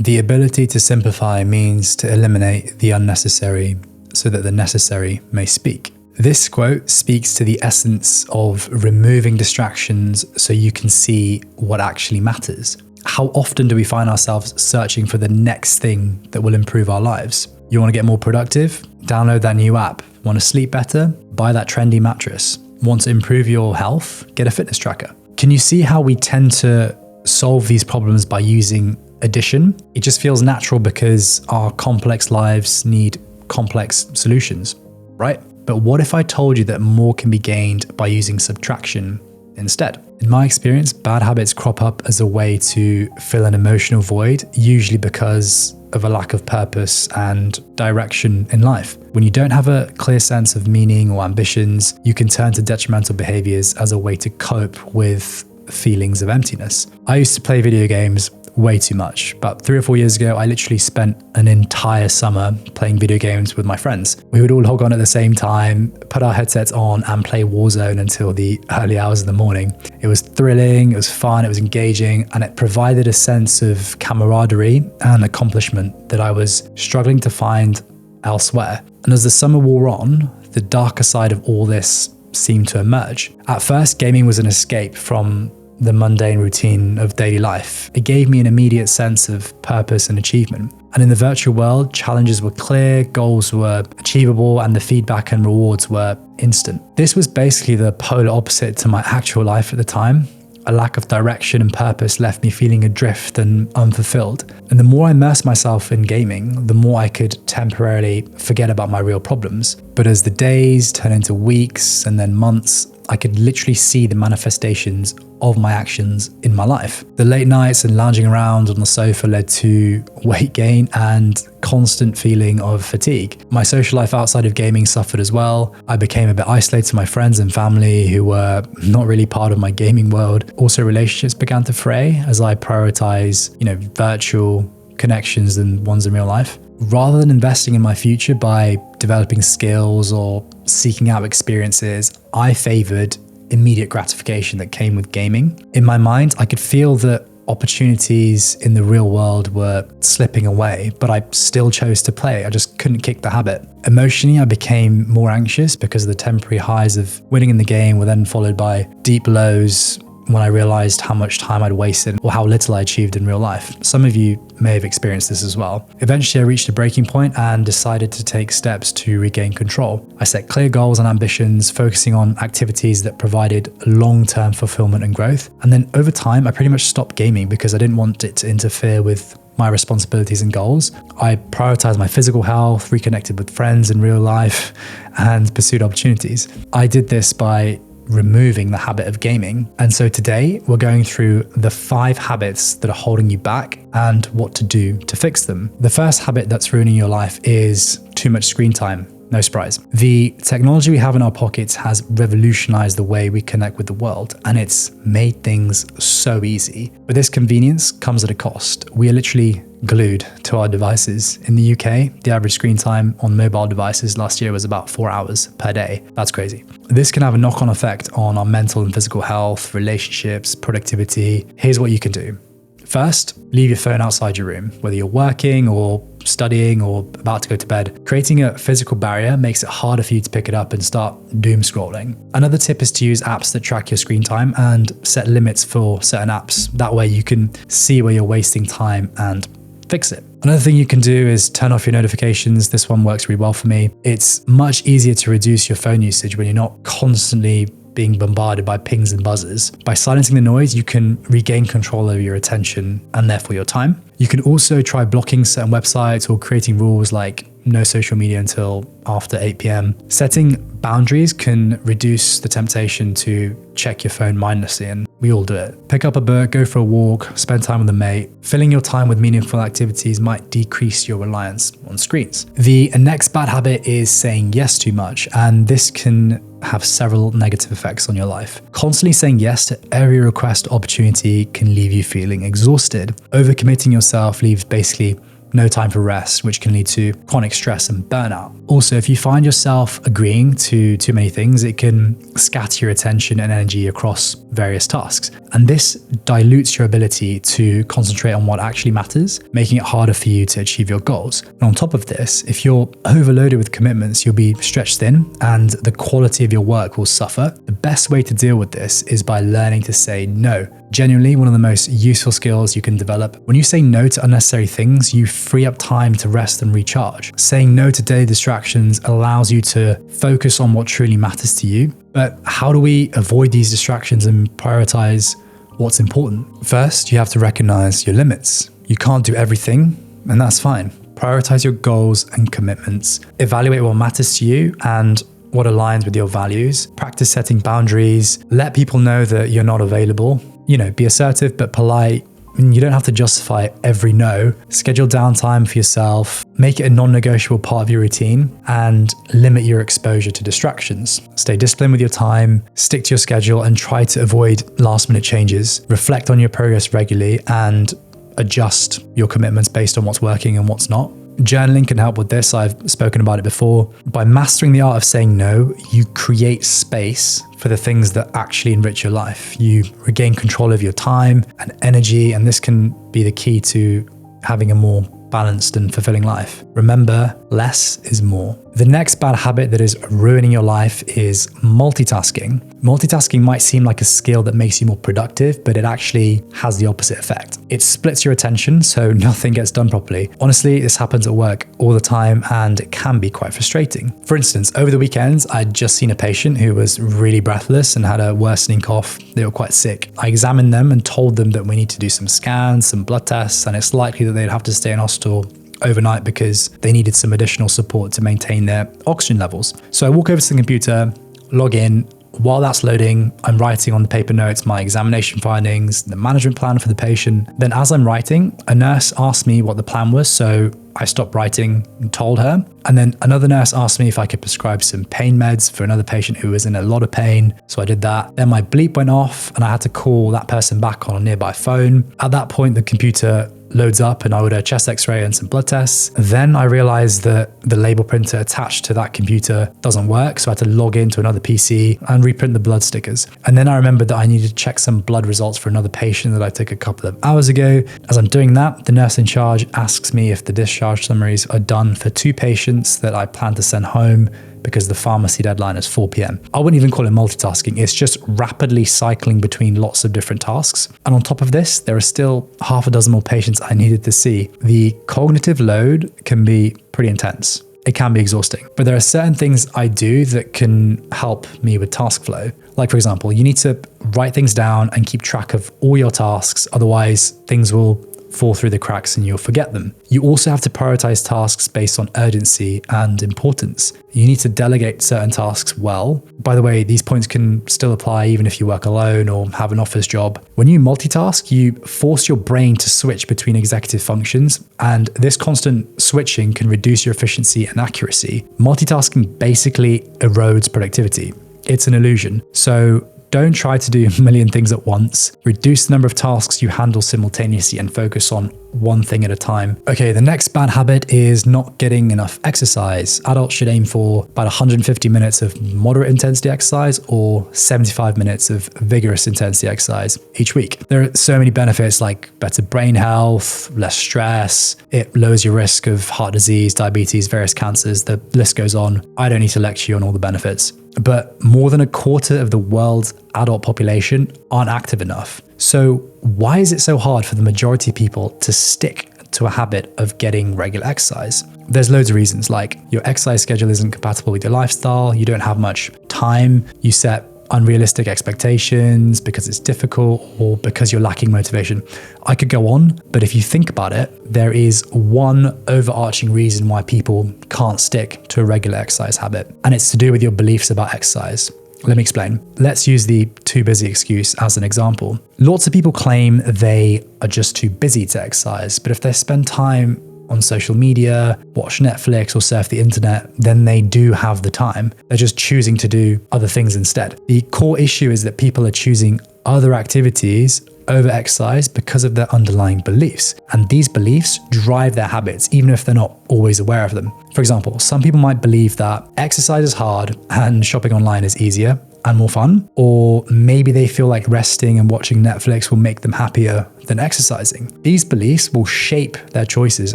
The ability to simplify means to eliminate the unnecessary so that the necessary may speak. This quote speaks to the essence of removing distractions so you can see what actually matters. How often do we find ourselves searching for the next thing that will improve our lives? You want to get more productive? Download that new app. Want to sleep better? Buy that trendy mattress. Want to improve your health? Get a fitness tracker. Can you see how we tend to solve these problems by using addition? It just feels natural because our complex lives need complex solutions, right? But what if I told you that more can be gained by using subtraction instead? In my experience, bad habits crop up as a way to fill an emotional void, usually because of a lack of purpose and direction in life. When you don't have a clear sense of meaning or ambitions, you can turn to detrimental behaviors as a way to cope with feelings of emptiness. I used to play video games way too much. About 3 or 4 years ago, I literally spent an entire summer playing video games with my friends. We would all log on at the same time, put our headsets on and play Warzone until the early hours of the morning. It was thrilling, it was fun, it was engaging, and it provided a sense of camaraderie and accomplishment that I was struggling to find elsewhere. And as the summer wore on, the darker side of all this seemed to emerge. At first, gaming was an escape from the mundane routine of daily life. It gave me an immediate sense of purpose and achievement. And in the virtual world, challenges were clear, goals were achievable, and the feedback and rewards were instant. This was basically the polar opposite to my actual life at the time. A lack of direction and purpose left me feeling adrift and unfulfilled. And the more I immersed myself in gaming, the more I could temporarily forget about my real problems. But as the days turned into weeks and then months, I could literally see the manifestations of my actions in my life. The late nights and lounging around on the sofa led to weight gain and constant feeling of fatigue. My social life outside of gaming suffered as well. I became a bit isolated to my friends and family who were not really part of my gaming world. Also, relationships began to fray as I prioritize, virtual connections than ones in real life. Rather than investing in my future by developing skills or seeking out experiences, I favored immediate gratification that came with gaming. In my mind, I could feel that opportunities in the real world were slipping away, but I still chose to play. I just couldn't kick the habit. Emotionally, I became more anxious because of the temporary highs of winning in the game were then followed by deep lows when I realized how much time I'd wasted or how little I achieved in real life. Some of you may have experienced this as well. Eventually, I reached a breaking point and decided to take steps to regain control. I set clear goals and ambitions, focusing on activities that provided long-term fulfillment and growth. And then over time, I pretty much stopped gaming because I didn't want it to interfere with my responsibilities and goals. I prioritized my physical health, reconnected with friends in real life, and pursued opportunities. I did this by removing the habit of gaming. And so today we're going through the 5 habits that are holding you back and what to do to fix them. The first habit that's ruining your life is too much screen time. No surprise. The technology we have in our pockets has revolutionized the way we connect with the world, and it's made things so easy. But this convenience comes at a cost. We are literally glued to our devices. In the UK, the average screen time on mobile devices last year was about 4 hours per day. That's crazy. This can have a knock-on effect on our mental and physical health, relationships, productivity. Here's what you can do. First, leave your phone outside your room, whether you're working or studying or about to go to bed. Creating a physical barrier makes it harder for you to pick it up and start doom scrolling. Another tip is to use apps that track your screen time and set limits for certain apps. That way you can see where you're wasting time and fix it. Another thing you can do is turn off your notifications. This one works really well for me. It's much easier to reduce your phone usage when you're not constantly being bombarded by pings and buzzers. By silencing the noise, you can regain control over your attention and therefore your time. You can also try blocking certain websites or creating rules like no social media until after 8 p.m. Setting boundaries can reduce the temptation to check your phone mindlessly, and we all do it. Pick up a book, go for a walk, spend time with a mate. Filling your time with meaningful activities might decrease your reliance on screens. The next bad habit is saying yes too much, and this can have several negative effects on your life. Constantly saying yes to every request or opportunity can leave you feeling exhausted. Overcommitting yourself leaves basically no time for rest, which can lead to chronic stress and burnout. Also, if you find yourself agreeing to too many things, it can scatter your attention and energy across various tasks. And this dilutes your ability to concentrate on what actually matters, making it harder for you to achieve your goals. And on top of this, if you're overloaded with commitments, you'll be stretched thin and the quality of your work will suffer. The best way to deal with this is by learning to say no. Genuinely, one of the most useful skills you can develop. When you say no to unnecessary things, you free up time to rest and recharge. Saying no to daily distractions allows you to focus on what truly matters to you. But how do we avoid these distractions and prioritize what's important? First, you have to recognize your limits. You can't do everything, and that's fine. Prioritize your goals and commitments. Evaluate what matters to you and what aligns with your values. Practice setting boundaries. Let people know that you're not available. Be assertive but polite. You don't have to justify every no. Schedule downtime for yourself. Make it a non-negotiable part of your routine and limit your exposure to distractions. Stay disciplined with your time, stick to your schedule, and try to avoid last-minute changes. Reflect on your progress regularly and adjust your commitments based on what's working and what's not. Journaling can help with this. I've spoken about it before. By mastering the art of saying no, you create space for the things that actually enrich your life. You regain control of your time and energy, and this can be the key to having a more balanced and fulfilling life. Remember, less is more. The next bad habit that is ruining your life is multitasking. Multitasking might seem like a skill that makes you more productive, but it actually has the opposite effect. It splits your attention, so nothing gets done properly. Honestly, this happens at work all the time, and it can be quite frustrating. For instance, over the weekends, I'd just seen a patient who was really breathless and had a worsening cough. They were quite sick. I examined them and told them that we need to do some scans, some blood tests, and it's likely that they'd have to stay in hospital overnight because they needed some additional support to maintain their oxygen levels. So I walk over to the computer, log in. While that's loading, I'm writing on the paper notes my examination findings, the management plan for the patient. Then as I'm writing, a nurse asked me what the plan was, so I stopped writing and told her. And then another nurse asked me if I could prescribe some pain meds for another patient who was in a lot of pain, so I did that. Then my bleep went off and I had to call that person back on a nearby phone. At that point, the computer loads up and I order a chest x-ray and some blood tests. Then I realized that the label printer attached to that computer doesn't work, so I had to log into another PC and reprint the blood stickers. And then I remembered that I needed to check some blood results for another patient that I took a couple of hours ago. As I'm doing that, the nurse in charge asks me if the discharge summaries are done for 2 patients that I plan to send home because the pharmacy deadline is 4 p.m. I wouldn't even call it multitasking. It's just rapidly cycling between lots of different tasks. And on top of this, there are still half a dozen more patients I needed to see. The cognitive load can be pretty intense. It can be exhausting. But there are certain things I do that can help me with task flow. Like, for example, you need to write things down and keep track of all your tasks. Otherwise, things will fall through the cracks and you'll forget them. You also have to prioritize tasks based on urgency and importance. You need to delegate certain tasks well. By the way, these points can still apply even if you work alone or have an office job. When you multitask, you force your brain to switch between executive functions, and this constant switching can reduce your efficiency and accuracy. Multitasking basically erodes productivity. It's an illusion. So don't try to do a million things at once. Reduce the number of tasks you handle simultaneously and focus on one thing at a time. Okay, the next bad habit is not getting enough exercise. Adults should aim for about 150 minutes of moderate intensity exercise or 75 minutes of vigorous intensity exercise each week. There are so many benefits like better brain health, less stress. It lowers your risk of heart disease, diabetes, various cancers. The list goes on. I don't need to lecture you on all the benefits. But more than a quarter of the world's adult population aren't active enough. So why is it so hard for the majority of people to stick to a habit of getting regular exercise? There's loads of reasons, like your exercise schedule isn't compatible with your lifestyle, you don't have much time, you set unrealistic expectations because it's difficult or because you're lacking motivation. I could go on, but if you think about it, there is one overarching reason why people can't stick to a regular exercise habit, and it's to do with your beliefs about exercise. Let me explain. Let's use the too busy excuse as an example. Lots of people claim they are just too busy to exercise, but if they spend time on social media, watch Netflix or surf the internet, then they do have the time. They're just choosing to do other things instead. The core issue is that people are choosing other activities over-exercise because of their underlying beliefs. And these beliefs drive their habits, even if they're not always aware of them. For example, some people might believe that exercise is hard and shopping online is easier and more fun, or maybe they feel like resting and watching Netflix will make them happier than exercising. These beliefs will shape their choices,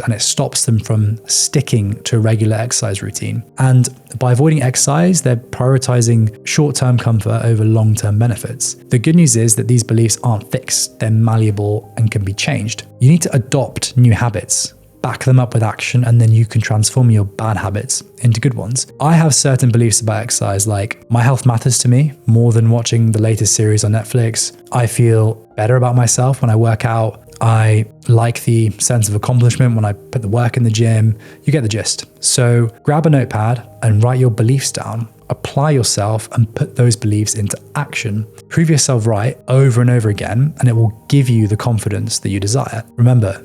and it stops them from sticking to a regular exercise routine. And by avoiding exercise, they're prioritizing short-term comfort over long-term benefits. The good news is that these beliefs aren't fixed, they're malleable and can be changed. You need to adopt new habits, back them up with action, and then you can transform your bad habits into good ones. I have certain beliefs about exercise, like my health matters to me more than watching the latest series on Netflix. I feel better about myself when I work out. I like the sense of accomplishment when I put the work in the gym. You get the gist. So grab a notepad and write your beliefs down. Apply yourself and put those beliefs into action. Prove yourself right over and over again, and it will give you the confidence that you desire. Remember,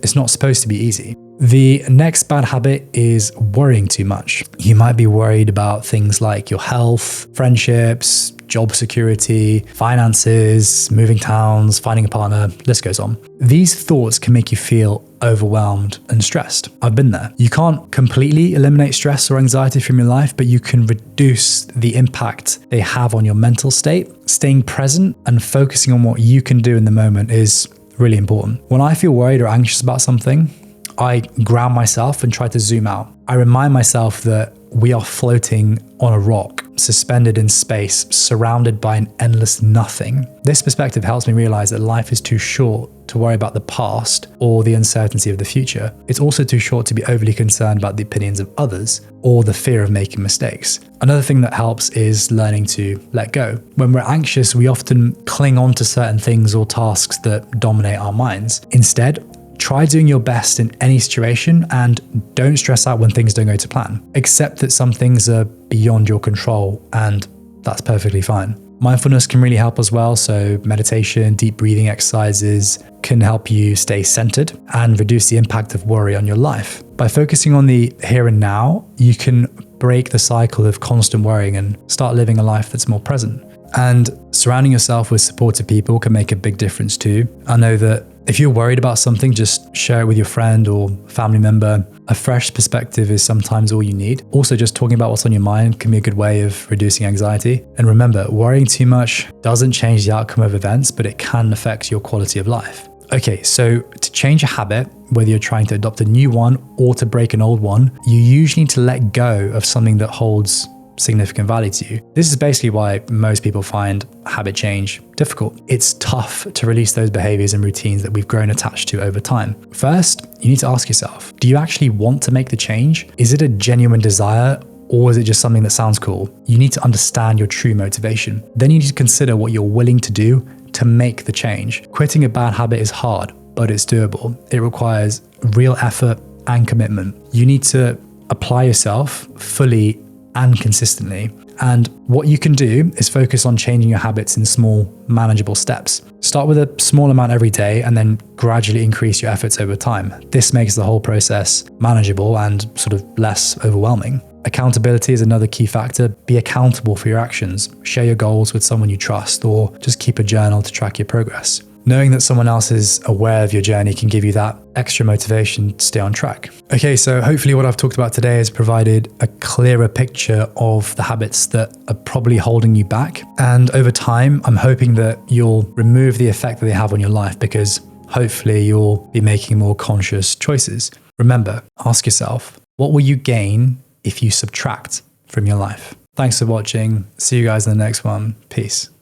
it's not supposed to be easy. The next bad habit is worrying too much. You might be worried about things like your health, friendships, job security, finances, moving towns, finding a partner, list goes on. These thoughts can make you feel overwhelmed and stressed. I've been there. You can't completely eliminate stress or anxiety from your life, but you can reduce the impact they have on your mental state. Staying present and focusing on what you can do in the moment is really important. When I feel worried or anxious about something, I ground myself and try to zoom out. I remind myself that we are floating on a rock, suspended in space, surrounded by an endless nothing. This perspective helps me realize that life is too short to worry about the past or the uncertainty of the future. It's also too short to be overly concerned about the opinions of others or the fear of making mistakes. Another thing that helps is learning to let go. When we're anxious, we often cling on to certain things or tasks that dominate our minds. Instead, try doing your best in any situation and don't stress out when things don't go to plan. Accept that some things are beyond your control, and that's perfectly fine. Mindfulness can really help as well. So meditation, deep breathing exercises can help you stay centered and reduce the impact of worry on your life. By focusing on the here and now, you can break the cycle of constant worrying and start living a life that's more present. And surrounding yourself with supportive people can make a big difference too. I know that if you're worried about something, just share it with your friend or family member. A fresh perspective is sometimes all you need. Also, just talking about what's on your mind can be a good way of reducing anxiety. And remember, worrying too much doesn't change the outcome of events, but it can affect your quality of life. Okay, so to change a habit, whether you're trying to adopt a new one or to break an old one, you usually need to let go of something that holds significant value to you. This is basically why most people find habit change difficult. It's tough to release those behaviors and routines that we've grown attached to over time. First, you need to ask yourself, do you actually want to make the change? Is it a genuine desire, or is it just something that sounds cool? You need to understand your true motivation. Then you need to consider what you're willing to do to make the change. Quitting a bad habit is hard, but it's doable. It requires real effort and commitment. You need to apply yourself fully and consistently. And what you can do is focus on changing your habits in small, manageable steps. Start with a small amount every day and then gradually increase your efforts over time. This makes the whole process manageable and sort of less overwhelming. Accountability is another key factor. Be accountable for your actions. Share your goals with someone you trust, or just keep a journal to track your progress. Knowing that someone else is aware of your journey can give you that extra motivation to stay on track. Okay, so hopefully what I've talked about today has provided a clearer picture of the habits that are probably holding you back. And over time, I'm hoping that you'll remove the effect that they have on your life, because hopefully you'll be making more conscious choices. Remember, ask yourself, what will you gain if you subtract from your life? Thanks for watching. See you guys in the next one. Peace.